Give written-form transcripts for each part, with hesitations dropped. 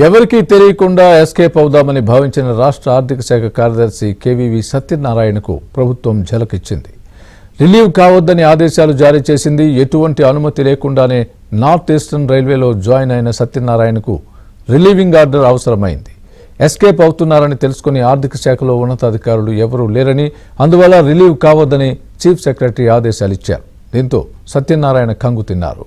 ఎవరికీ తెలియకుండా ఎస్కేప్ అవుదామని భావించిన రాష్ట్ర ఆర్థిక శాఖ కార్యదర్శి కేవీవి సత్యనారాయణకు ప్రభుత్వం ఝలకిచ్చింది. రిలీవ్ కావద్దని ఆదేశాలు జారీ చేసింది. ఎటువంటి అనుమతి లేకుండానే నార్త్ ఈస్టర్న్ రైల్వేలో జాయిన్ అయిన సత్యనారాయణకు రిలీవింగ్ ఆర్డర్ అవసరమైంది. ఎస్కేప్ అవుతున్నారని తెలుసుకుని ఆర్థిక శాఖలో ఉన్నతాధికారులు ఎవరూ లేరని, అందువల్ల రిలీవ్ కావద్దని చీఫ్ సెక్రటరీ ఆదేశాలు ఇచ్చారు. దీంతో సత్యనారాయణ కంగు తిన్నారు.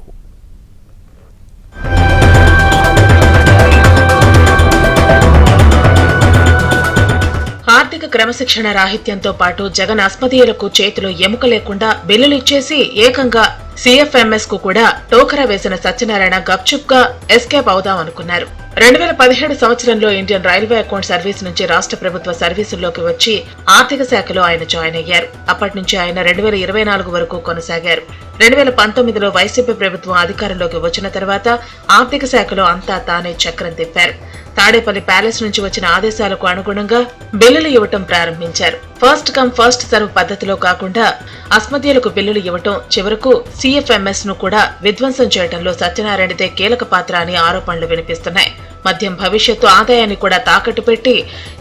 ఆర్థిక క్రమశిక్షణ రాహిత్యంతో పాటు జగన్ అస్మదీయులకు చేతిలో ఎముక లేకుండా బిల్లులు ఇచ్చేసి ఏకంగా సిఎఫ్ఎంఎస్ కు కూడా టోకరా వేసిన సత్యనారాయణ గప్చుప్ గా ఎస్కేప్ అవుదామనుకున్నారు. 2017 సంవత్సరంలో ఇండియన్ రైల్వే అకౌంట్ సర్వీస్ నుంచి రాష్ట్ర ప్రభుత్వ సర్వీసుల్లోకి వచ్చి ఆర్థిక శాఖలో ఆయన జాయిన్ అయ్యారు. అప్పటి నుంచి ఆయన 2024 వరకు కొనసాగారు. 2019లో వైసీపీ ప్రభుత్వం అధికారంలోకి వచ్చిన తర్వాత ఆర్థిక శాఖలో అంతా తానే చక్రం తిప్పారు. తాడేపల్లి ప్యాలెస్ నుంచి వచ్చిన ఆదేశాలకు అనుగుణంగా బిల్లులు ఇవ్వటం ప్రారంభించారు. ఫస్ట్ కమ్ ఫస్ట్ సర్వ్ పద్ధతిలో కాకుండా అస్మదీయులకు బిల్లులు ఇవ్వటం, చివరకు సిఎఫ్ఎంఎస్ ను కూడా విధ్వంసం చేయడంలో సత్యనారాయణదే కీలక పాత్ర అని ఆరోపణలు వినిపిస్తున్నాయి. మద్యం భవిష్యత్తు ఆదాయాన్ని కూడా తాకట్టు పెట్టి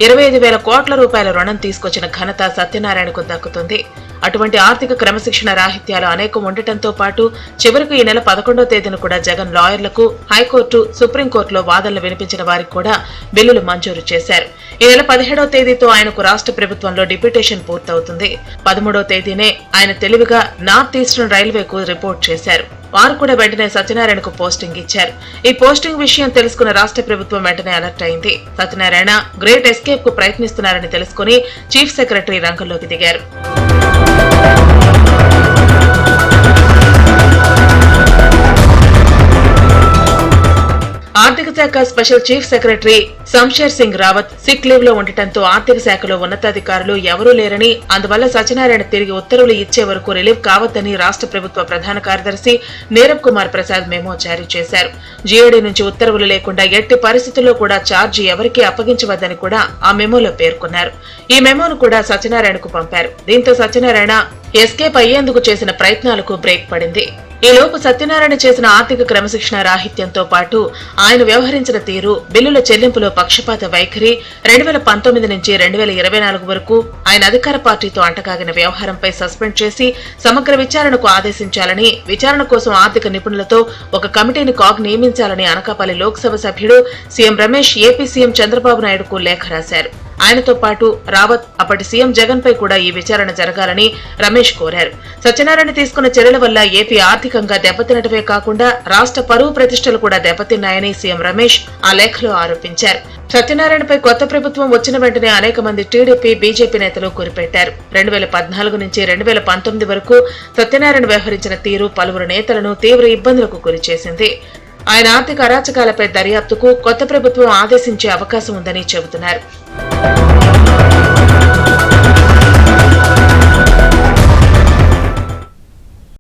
25,000 కోట్ల రూపాయల రుణం తీసుకొచ్చిన ఘనత సత్యనారాయణకు దక్కుతుంది. అటువంటి ఆర్థిక క్రమశిక్షణ రాహిత్యాలు అనేకం ఉండటంతో పాటు చివరకు ఈ నెల 11వ తేదీన కూడా జగన్ లాయర్లకు హైకోర్టు, సుప్రీంకోర్టులో వాదనలు వినిపించిన వారికి కూడా బిల్లులు మంజూరు చేశారు. ఈ నెల 17వ తేదీతో ఆయనకు రాష్ట్ర ప్రభుత్వంలో డిప్యూటేషన్ పూర్తవుతుంది. 13వ తేదీనే ఆయన తెలివిగా నార్త్ ఈస్టర్న్ రైల్వేకు రిపోర్ట్ చేశారు. వారు కూడా వెంటనే సత్యనారాయణకు పోస్టింగ్ ఇచ్చారు. ఈ పోస్టింగ్ విషయం తెలుసుకున్న రాష్ట్ర ప్రభుత్వం వెంటనే అలర్ట్ అయింది. సత్యనారాయణ గ్రేట్ ఎస్కేప్ కు ప్రయత్నిస్తున్నారని తెలుసుకుని చీఫ్ సెక్రటరీ రంగంలోకి దిగారు. ఆర్థిక శాఖ special chief secretary Shamsher Singh Rawat sick leave లో ఉండటంతో ఆర్థిక శాఖలో ఉన్నతాధికారులు ఎవరూ లేరని, అందువల్ల సత్యనారాయణ తిరిగి ఉత్తర్వులు ఇచ్చే వరకు రిలీవ్ కావద్దని రాష్ట్ర ప్రభుత్వ ప్రధాన కార్యదర్శి నీరబ్ కుమార్ ప్రసాద్ మెమో జారీ చేశారు. జీఓడీ నుంచి ఉత్తర్వులు లేకుండా ఎట్టి పరిస్థితుల్లో కూడా ఛార్జీ ఎవరికీ అప్పగించవద్దని కూడా ఆ మెమోలో పేర్కొన్నారు. ఈ మెమోను కూడా సత్యనారాయణకు పంపారు. దీంతో సత్యనారాయణ ఎస్కేప్ అయ్యేందుకు చేసిన ప్రయత్నాలకు బ్రేక్ పడింది. ఈలోపు సత్యనారాయణ చేసిన ఆర్థిక క్రమశిక్షణ రాహిత్యంతో పాటు ఆయన వ్యవహరించిన తీరు, బిల్లుల చెల్లింపులో పక్షపాత వైఖరి, 2019 నుంచి 2024 వరకు ఆయన అధికార పార్టీతో అంటకాగిన వ్యవహారంపై సస్పెండ్ చేసి సమగ్ర విచారణకు ఆదేశించాలని, విచారణ కోసం ఆర్థిక నిపుణులతో ఒక కమిటీని కాగ్ నియమించాలని అనకాపల్లి లోక్సభ సభ్యుడు CM Ramesh AP CM Chandrababu నాయుడుకు లేఖ రాశారు. ఆయనతో పాటు రావత్ అప్పటి సీఎం జగన్ పై కూడా ఈ విచారణ జరగాలని రమేష్ కోరారు. సత్యనారాయణ తీసుకున్న చర్యల వల్ల ఏపీ ఆర్థికంగా దెబ్బతినటమే కాకుండా రాష్ట్ర పరువు ప్రతిష్టలు కూడా దెబ్బతిన్నాయని సీఎం రమేష్ ఆ లేఖలో ఆరోపించారు. సత్యనారాయణపై కొత్త ప్రభుత్వం వచ్చిన వెంటనే అనేక మంది టీడీపీ, బీజేపీ నేతలు గురిపెట్టారు. 2014 నుంచి 2019 వరకు సత్యనారాయణ వ్యవహరించిన తీరు పలువురు నేతలను తీవ్ర ఇబ్బందులకు గురిచేసింది. ఆయన ఆర్థిక అరాచకాలపై దర్యాప్తుకు కొత్త ప్రభుత్వం ఆదేశించే అవకాశం ఉందని చెబుతున్నారు.